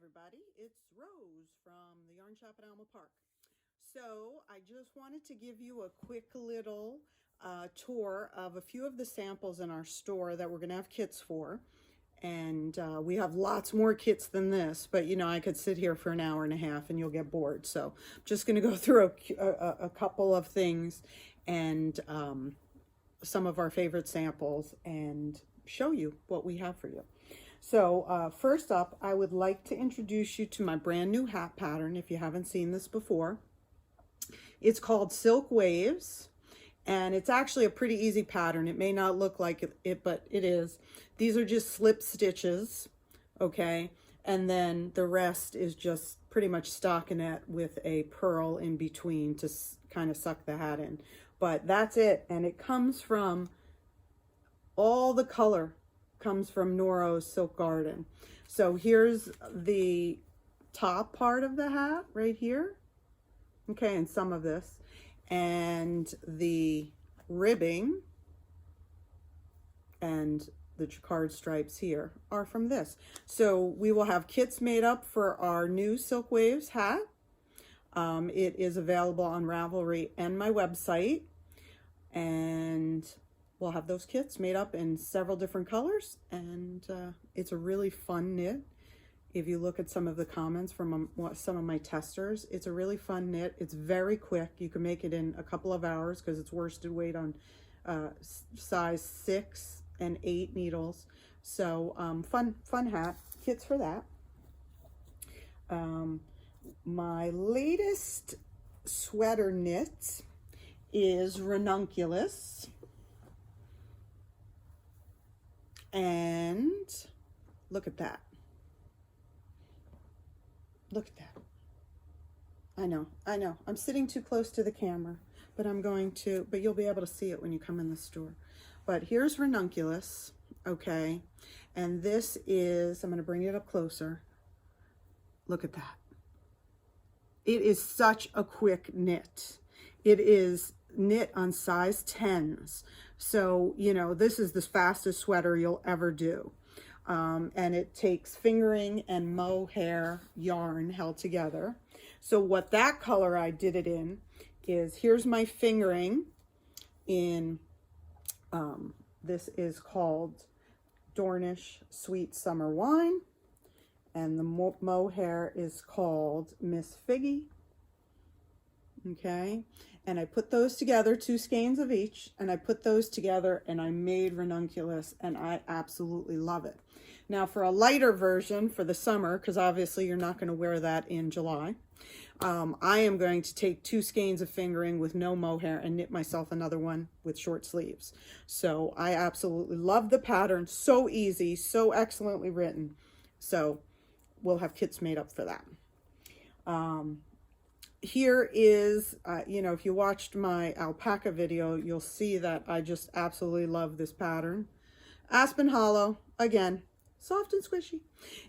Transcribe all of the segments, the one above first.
everybody, it's Rose from the Yarn Shop at Alma Park. So I just wanted to give you a quick little tour of a few of the samples in our store that we're going to have kits for. And we have lots more kits than this, but you know, I could sit here for an hour and a half and you'll get bored. So I'm just going to go through a couple of things and some of our favorite samples and show you what we have for you. So first up, I would like to introduce you to my brand new hat pattern if you haven't seen this before. It's called Silk Waves, and it's actually a pretty easy pattern. It may not look like it, but it is. These are just slip stitches, okay? And then the rest is just pretty much stockinette with a purl in between to kind of suck the hat in. But that's it, and it comes from, all the color comes from Noro Silk Garden. So here's the top part of the hat right here. Okay, and some of this. And the ribbing and the jacquard stripes here are from this. So we will have kits made up for our new Silk Waves hat. It is available on Ravelry and my website. And we'll have those kits made up in several different colors. And it's a really fun knit. If you look at some of the comments from some of my testers, it's a really fun knit. It's very quick. You can make it in a couple of hours because it's worsted weight on size 6 and 8 needles. So fun hat, kits for that. My latest sweater knit is Ranunculus. And look at that. Look at that. I know. I'm sitting too close to the camera, but but you'll be able to see it when you come in the store. But here's Ranunculus, okay? And this is, I'm going to bring it up closer. Look at that. It is such a quick knit. It is knit on size 10s. So, you know, this is the fastest sweater you'll ever do. And it takes fingering and mohair yarn held together. So what that color I did it in is, here's my fingering in, this is called Dornish Sweet Summer Wine. And the mohair is called Miss Figgy. Okay. And I put those together, 2 skeins of each, and I put those together and I made Ranunculus, and I absolutely love it. Now for a lighter version for the summer, because obviously you're not going to wear that in July, I am going to take 2 skeins of fingering with no mohair and knit myself another one with short sleeves. So I absolutely love the pattern. So easy, so excellently written. So we'll have kits made up for that. Here is, you know, if you watched my alpaca video, you'll see that I just absolutely love this pattern. Aspen Hollow, again, soft and squishy.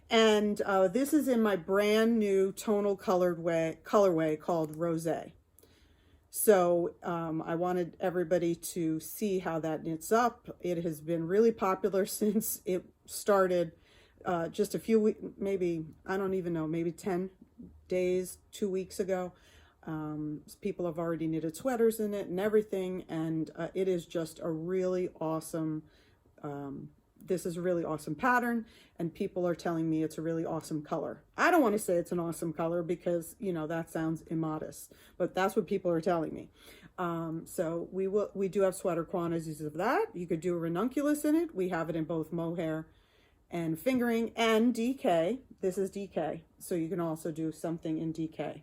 And this is in my brand new tonal colorway called Rose. So I wanted everybody to see how that knits up. It has been really popular since it started just a few weeks, maybe, I don't even know, maybe 10 days, 2 weeks ago. People have already knitted sweaters in it and everything, and it is just a really awesome, this is a really awesome pattern, and people are telling me it's a really awesome color. I don't want to say it's an awesome color because, you know, that sounds immodest, but that's what people are telling me. So we do have sweater quantities of that. You could do a ranunculus in it. We have it in both mohair and fingering and DK. This is DK, so you can also do something in DK.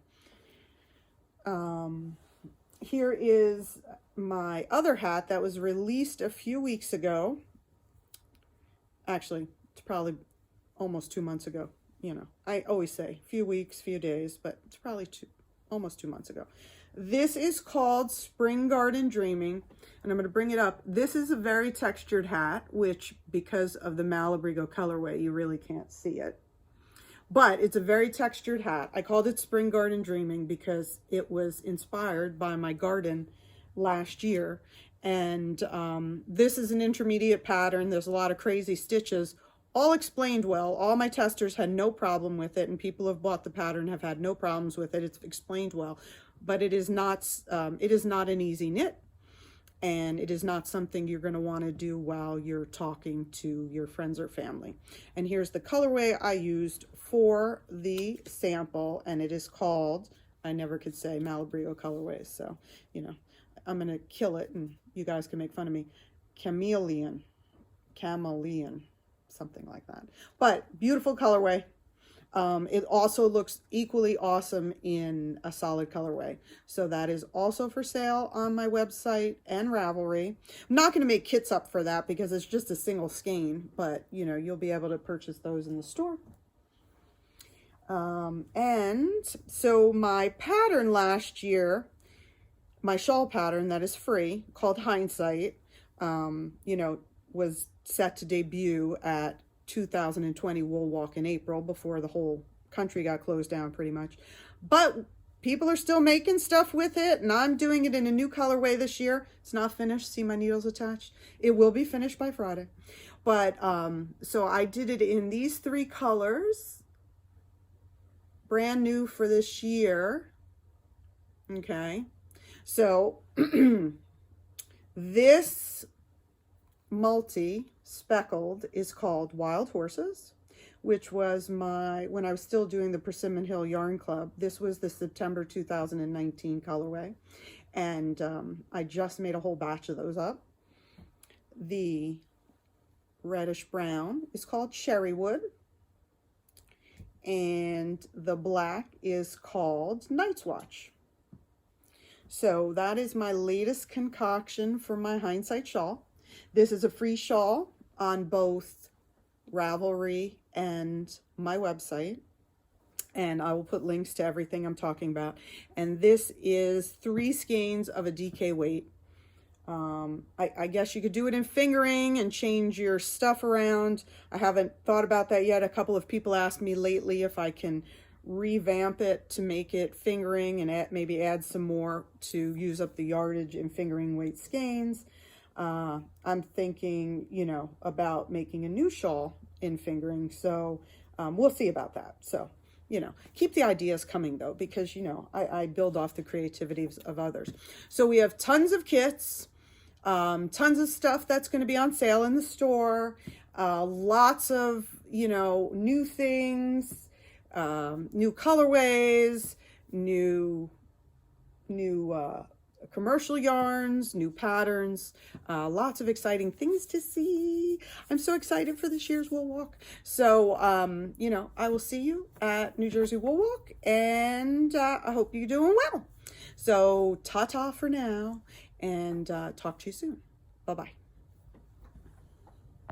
Here is my other hat that was released a few weeks ago. Actually, it's probably almost 2 months ago. You know, I always say few weeks, few days, but it's probably almost 2 months ago. This is called Spring Garden Dreaming, and I'm going to bring it up. This is a very textured hat, which because of the Malabrigo colorway, you really can't see it. But it's a very textured hat. I called it Spring Garden Dreaming because it was inspired by my garden last year. And this is an intermediate pattern. There's a lot of crazy stitches. all explained well. All my testers had no problem with it, and people who have bought the pattern have had no problems with it. It's explained well, but it is not an easy knit, and it is not something you're going to want to do while you're talking to your friends or family. And here's the colorway I used for the sample, and it is called, I never could say Malabrio colorways, so, you know, I'm going to kill it and you guys can make fun of me. Chameleon, something like that. But beautiful colorway. It also looks equally awesome in a solid colorway. So that is also for sale on my website and Ravelry. I'm not going to make kits up for that because it's just a single skein, but you know, you'll be able to purchase those in the store. And so my pattern last year, my shawl pattern that is free, called Hindsight, you know, was set to debut at 2020 Wool Walk in April, before the whole country got closed down pretty much. But people are still making stuff with it, and I'm doing it in a new colorway this year. It's not finished. See my needles attached? It will be finished by Friday. But so I did it in these 3 colors, brand new for this year. Okay, so this multi speckled is called Wild Horses, which was when I was still doing the Persimmon Hill Yarn Club. This was the September 2019 colorway, and I just made a whole batch of those up. The reddish brown is called Cherrywood, and the black is called Night's Watch. So that is my latest concoction for my Hindsight shawl. This is a free shawl on both Ravelry and my website, and I will put links to everything I'm talking about. And this is 3 skeins of a DK weight. I guess you could do it in fingering and change your stuff around. I haven't thought about that yet. A couple of people asked me lately if I can revamp it to make it fingering and maybe add some more to use up the yardage in fingering weight skeins. I'm thinking, you know, about making a new shawl in fingering, so we'll see about that. So, you know, keep the ideas coming though, because, you know, I build off the creativity of others. So we have tons of kits, tons of stuff that's going to be on sale in the store, lots of, you know, new things, new colorways, new commercial yarns, new patterns, lots of exciting things to see. I'm so excited for this year's Wool Walk. So, you know, I will see you at New Jersey Wool Walk, and I hope you're doing well. So, ta-ta for now, and talk to you soon. Bye-bye.